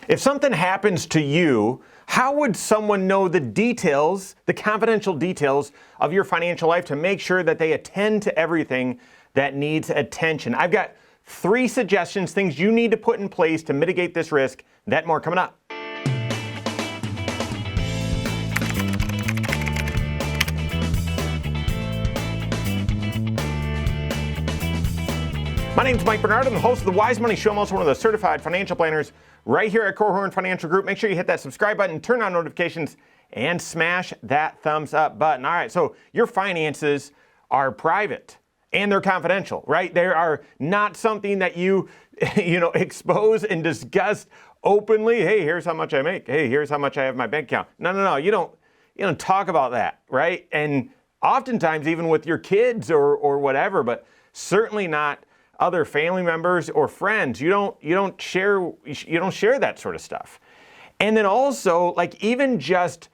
If something happens to you, how would someone know the details, the confidential details of your financial life to make sure that they attend to everything that needs attention? I've got 3 suggestions, things you need to put in place to mitigate this risk. That and more coming up. My name's Mike Bernard. I'm the host of the Wise Money Show. I'm also one of the certified financial planners right here at Korhorn Financial Group. Make sure you hit that subscribe button, turn on notifications, and smash that thumbs up button. All right, so your finances are private and they're confidential, right? They are not something that you expose and discuss openly. Hey, here's how much I make. Hey, here's how much I have in my bank account. No. You don't talk about that, right? And oftentimes even with your kids or whatever, but certainly not other family members or friends. You don't share that sort of stuff. And then also, like, even just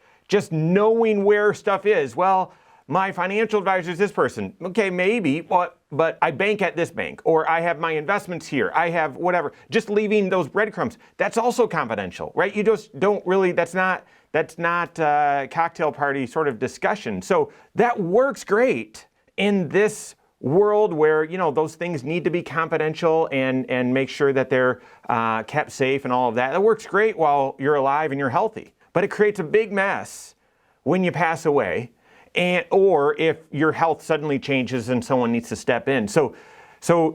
knowing where stuff is. Well, my financial advisor is this person. Okay, maybe, but I bank at this bank, or I have my investments here. I have whatever. Just leaving those breadcrumbs. That's also confidential, right? You just don't really. That's not cocktail party sort of discussion. So that works great in this world where, those things need to be confidential and make sure that they're kept safe and all of that. That works great while you're alive and you're healthy. But it creates a big mess when you pass away, or if your health suddenly changes and someone needs to step in. So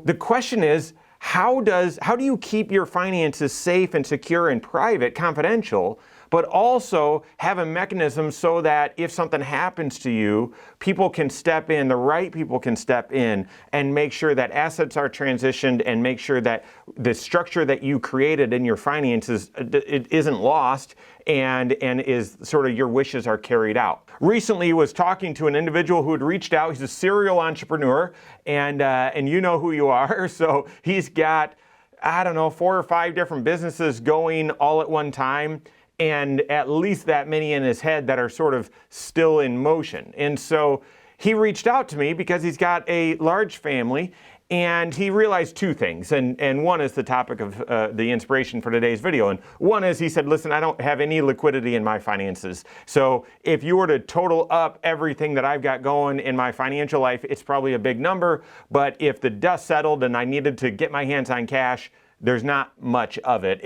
the question is, how do you keep your finances safe and secure and private, confidential, but also have a mechanism so that if something happens to you, people can step in, the right people can step in and make sure that assets are transitioned and make sure that the structure that you created in your finances, it isn't lost and is sort of your wishes are carried out. Recently was talking to an individual who had reached out. He's a serial entrepreneur and you know who you are. So he's got, 4 or 5 different businesses going all at one time, and at least that many in his head that are sort of still in motion. And so he reached out to me because he's got a large family, and he realized 2 things. And one is the topic of the inspiration for today's video. And one is, he said, listen, I don't have any liquidity in my finances. So if you were to total up everything that I've got going in my financial life, it's probably a big number. But if the dust settled and I needed to get my hands on cash, there's not much of it.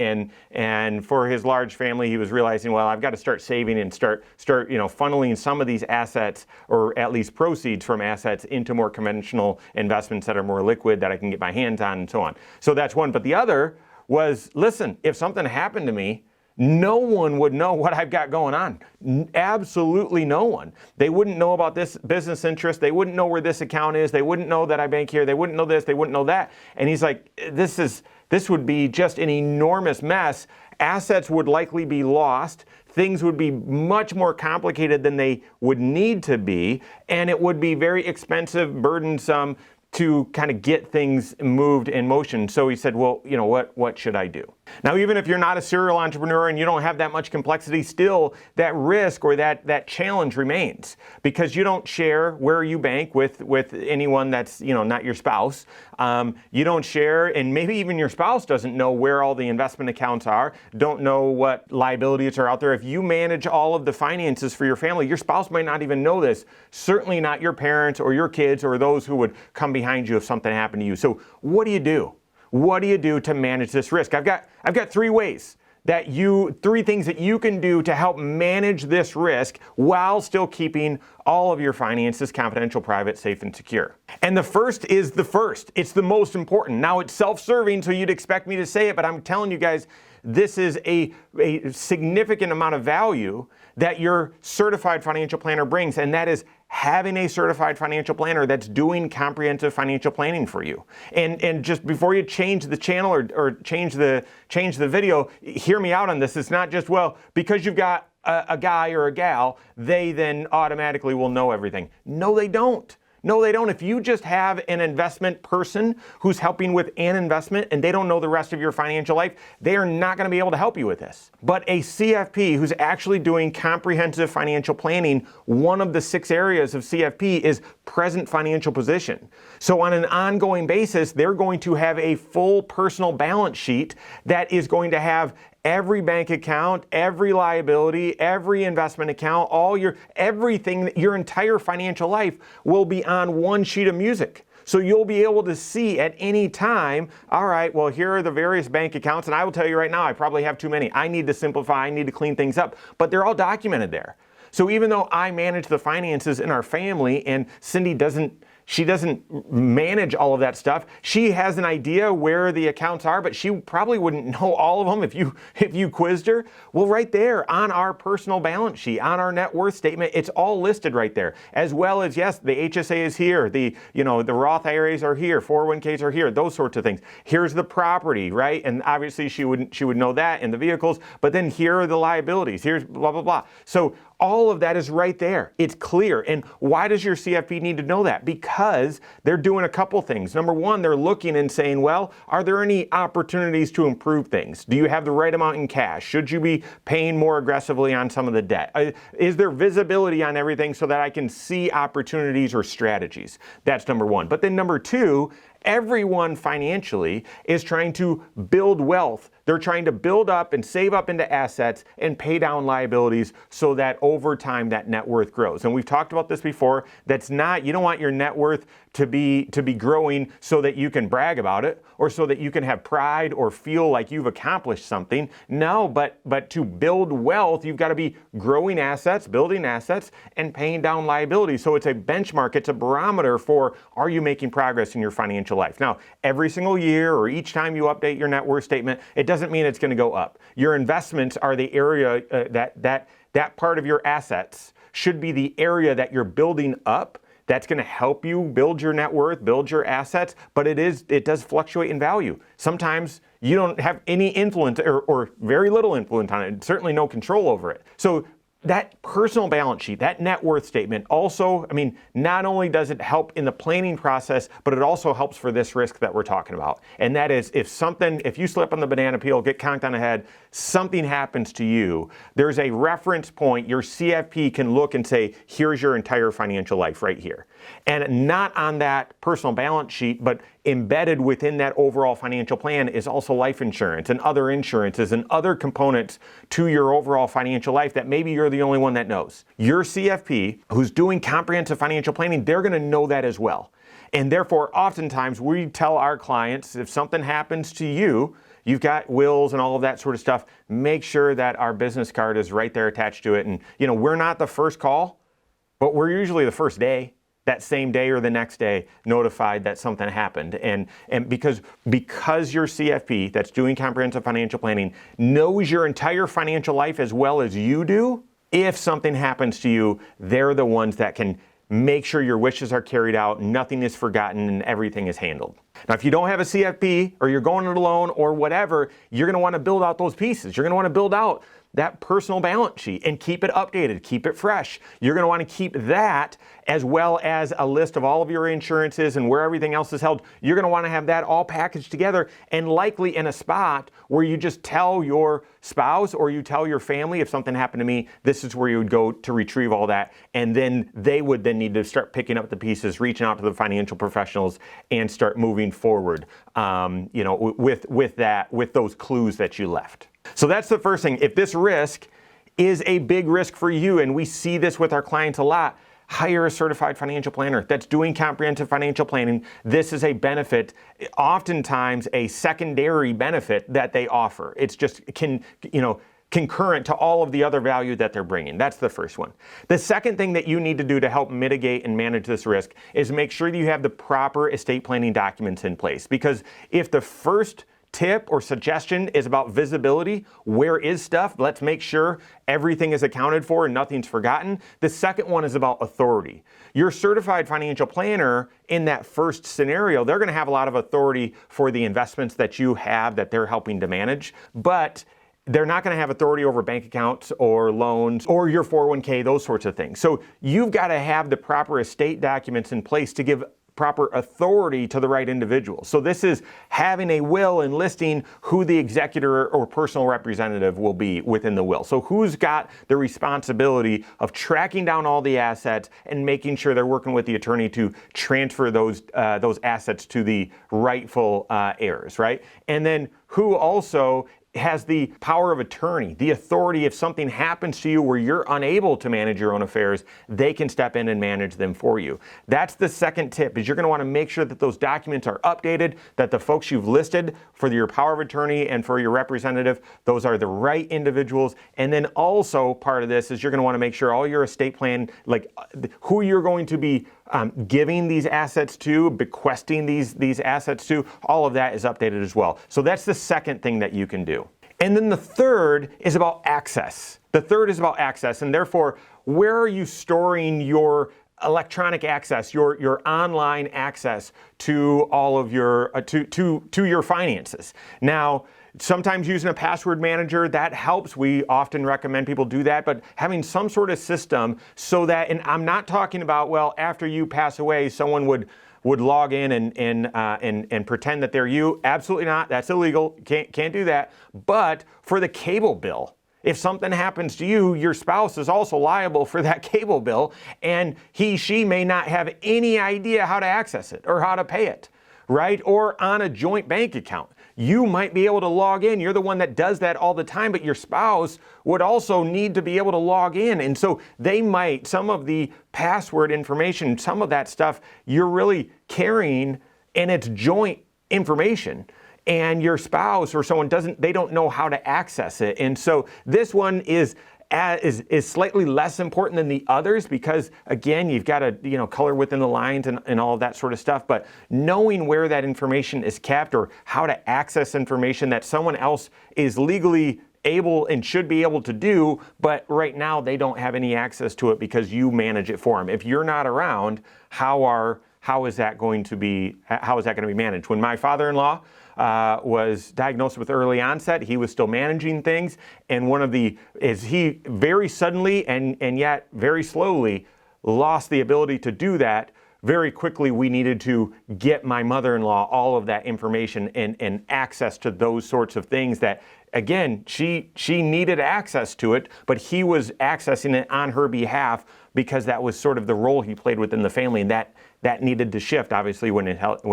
And for his large family, he was realizing, well, I've got to start saving and start funneling some of these assets, or at least proceeds from assets, into more conventional investments that are more liquid, that I can get my hands on, and so on. So that's one. But the other was, listen, if something happened to me, no one would know what I've got going on. Absolutely no one. They wouldn't know about this business interest. They wouldn't know where this account is. They wouldn't know that I bank here. They wouldn't know this. They wouldn't know that. And he's like, this would be just an enormous mess. Assets would likely be lost. Things would be much more complicated than they would need to be. And it would be very expensive, burdensome to kind of get things moved in motion. So he said, well, what should I do? Now, even if you're not a serial entrepreneur and you don't have that much complexity, still that risk or that challenge remains, because you don't share where you bank with anyone that's, not your spouse. You don't share, and maybe even your spouse doesn't know where all the investment accounts are, don't know what liabilities are out there. If you manage all of the finances for your family, your spouse might not even know this. Certainly not your parents or your kids or those who would come behind you if something happened to you. So what do you do? What do you do to manage this risk? I've got 3 ways 3 things that you can do to help manage this risk while still keeping all of your finances confidential, private, safe, and secure. And the first is the first. It's the most important. Now, it's self-serving, so you'd expect me to say it, but I'm telling you guys, this is a significant amount of value that your certified financial planner brings, and that is having a certified financial planner that's doing comprehensive financial planning for you. And just before you change the channel or change the video, hear me out on this. It's not just, well, because you've got a guy or a gal, they then automatically will know everything. No, they don't. No, they don't. If you just have an investment person who's helping with an investment and they don't know the rest of your financial life, they are not going to be able to help you with this. But a CFP who's actually doing comprehensive financial planning, one of the 6 areas of CFP is present financial position. So on an ongoing basis, they're going to have a full personal balance sheet that is going to have every bank account, every liability, every investment account, everything, your entire financial life will be on one sheet of music. So you'll be able to see at any time, all right, well, here are the various bank accounts, and I will tell you right now, I probably have too many. I need to simplify, I need to clean things up, but they're all documented there. So even though I manage the finances in our family and Cindy doesn't manage all of that stuff, she has an idea where the accounts are, but she probably wouldn't know all of them if you quizzed her. Well, right there on our personal balance sheet, on our net worth statement, it's all listed right there. As well as, yes, the HSA is here, the Roth IRAs are here, 401ks are here, those sorts of things. Here's the property, right? And obviously she would know that, and the vehicles, but then here are the liabilities, here's blah, blah, blah. So all of that is right there. It's clear. And why does your CFP need to know that? Because they're doing a couple things. Number one, they're looking and saying, well, are there any opportunities to improve things? Do you have the right amount in cash? Should you be paying more aggressively on some of the debt? Is there visibility on everything so that I can see opportunities or strategies? That's number one. But then number two, everyone financially is trying to build wealth. They're trying to build up and save up into assets and pay down liabilities so that over time that net worth grows. And we've talked about this before. You don't want your net worth to be growing so that you can brag about it or so that you can have pride or feel like you've accomplished something. No, but to build wealth, you've got to be growing assets, building assets, and paying down liabilities. So it's a benchmark, it's a barometer for, are you making progress in your financial life? Now, every single year or each time you update your net worth statement, it doesn't mean it's going to go up. Your investments are the area that part of your assets should be the area that you're building up. That's going to help you build your net worth, build your assets, but it does fluctuate in value. Sometimes you don't have any influence or very little influence on it, certainly no control over it. So that personal balance sheet, that net worth statement also, not only does it help in the planning process, but it also helps for this risk that we're talking about. And that is if you slip on the banana peel, get conked on the head, something happens to you, there's a reference point. Your CFP can look and say, here's your entire financial life right here. And not on that personal balance sheet, but embedded within that overall financial plan is also life insurance and other insurances and other components to your overall financial life that maybe you're the only one that knows. Your CFP, who's doing comprehensive financial planning, they're going to know that as well. And therefore, oftentimes we tell our clients, if something happens to you, you've got wills and all of that sort of stuff, make sure that our business card is right there attached to it. And, we're not the first call, but we're usually the first day. That same day or the next day notified that something happened. And because your CFP that's doing comprehensive financial planning knows your entire financial life as well as you do, if something happens to you, they're the ones that can make sure your wishes are carried out, nothing is forgotten, and everything is handled. Now, if you don't have a CFP or you're going it alone or whatever, you're going to want to build out those pieces. You're going to want to build out that personal balance sheet and keep it updated, keep it fresh. You're going to want to keep that as well as a list of all of your insurances and where everything else is held. You're going to want to have that all packaged together and likely in a spot where you just tell your spouse or you tell your family, if something happened to me, this is where you would go to retrieve all that. And then they would then need to start picking up the pieces, reaching out to the financial professionals and start moving forward, with those clues that you left. So that's the first thing. If this risk is a big risk for you, and we see this with our clients a lot, hire a certified financial planner that's doing comprehensive financial planning. This is a benefit, oftentimes a secondary benefit that they offer. It's just concurrent to all of the other value that they're bringing. That's the first one. The second thing that you need to do to help mitigate and manage this risk is make sure that you have the proper estate planning documents in place. Because if the first tip or suggestion is about visibility, where is stuff? Let's make sure everything is accounted for and nothing's forgotten. The second one is about authority. Your certified financial planner, in that first scenario, they're going to have a lot of authority for the investments that you have that they're helping to manage, but they're not going to have authority over bank accounts or loans or your 401k, those sorts of things. So you've got to have the proper estate documents in place to give proper authority to the right individual. So this is having a will and listing who the executor or personal representative will be within the will. So who's got the responsibility of tracking down all the assets and making sure they're working with the attorney to transfer those assets to the rightful heirs, right? And then who also has the power of attorney, the authority. If something happens to you where you're unable to manage your own affairs, they can step in and manage them for you. That's the second tip, is you're going to want to make sure that those documents are updated, that the folks you've listed for your power of attorney and for your representative, those are the right individuals. And then also part of this is you're going to want to make sure all your estate plan, like who you're going to be giving these assets to, bequesting these assets to, all of that is updated as well. So that's the second thing that you can do. And then the third is about access. The third is about access, and therefore, where are you storing your electronic access, your online access to all of your to your finances? Now, sometimes using a password manager, that helps. We often recommend people do that, but having some sort of system so that, and I'm not talking about, well, after you pass away, someone would log in and pretend that they're you. Absolutely not. That's illegal. Can't do that. But for the cable bill, if something happens to you, your spouse is also liable for that cable bill, and she may not have any idea how to access it or how to pay it, right? Or on a joint bank account. You might be able to log in. You're the one that does that all the time, but your spouse would also need to be able to log in. And so they might, some of the password information, some of that stuff you're really carrying, and it's joint information. And your spouse or someone they don't know how to access it. And so this one is slightly less important than the others because, again, you've got to color within the lines and all of that sort of stuff. But knowing where that information is kept or how to access information that someone else is legally able and should be able to do, but right now they don't have any access to it because you manage it for them. If you're not around, how is that going to be managed? When my father-in-law was diagnosed with early onset, he was still managing things, and he very suddenly and yet very slowly lost the ability to do that. Very quickly, we needed to get my mother-in-law all of that information and access to those sorts of things that, again, she needed access to it, but he was accessing it on her behalf because that was sort of the role he played within the family, and that needed to shift, obviously, when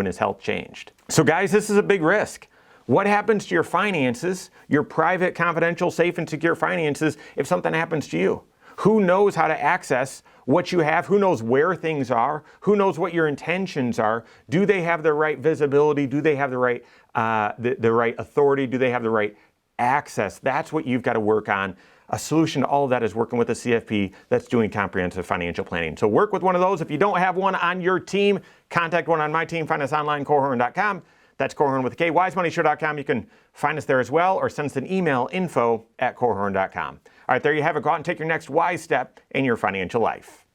his health changed. So guys, this is a big risk. What happens to your finances, your private, confidential, safe, and secure finances if something happens to you? Who knows how to access what you have? Who knows where things are? Who knows what your intentions are? Do they have the right visibility? Do they have the right the right authority? Do they have the right access? That's what you've got to work on. A solution to all of that is working with a CFP that's doing comprehensive financial planning. So work with one of those. If you don't have one on your team, contact one on my team. Find us online, Korhorn.com. That's Korhorn with a K. WiseMoneyShow.com. You can find us there as well, or send us an email, info@Korhorn.com. All right, there you have it. Go out and take your next wise step in your financial life.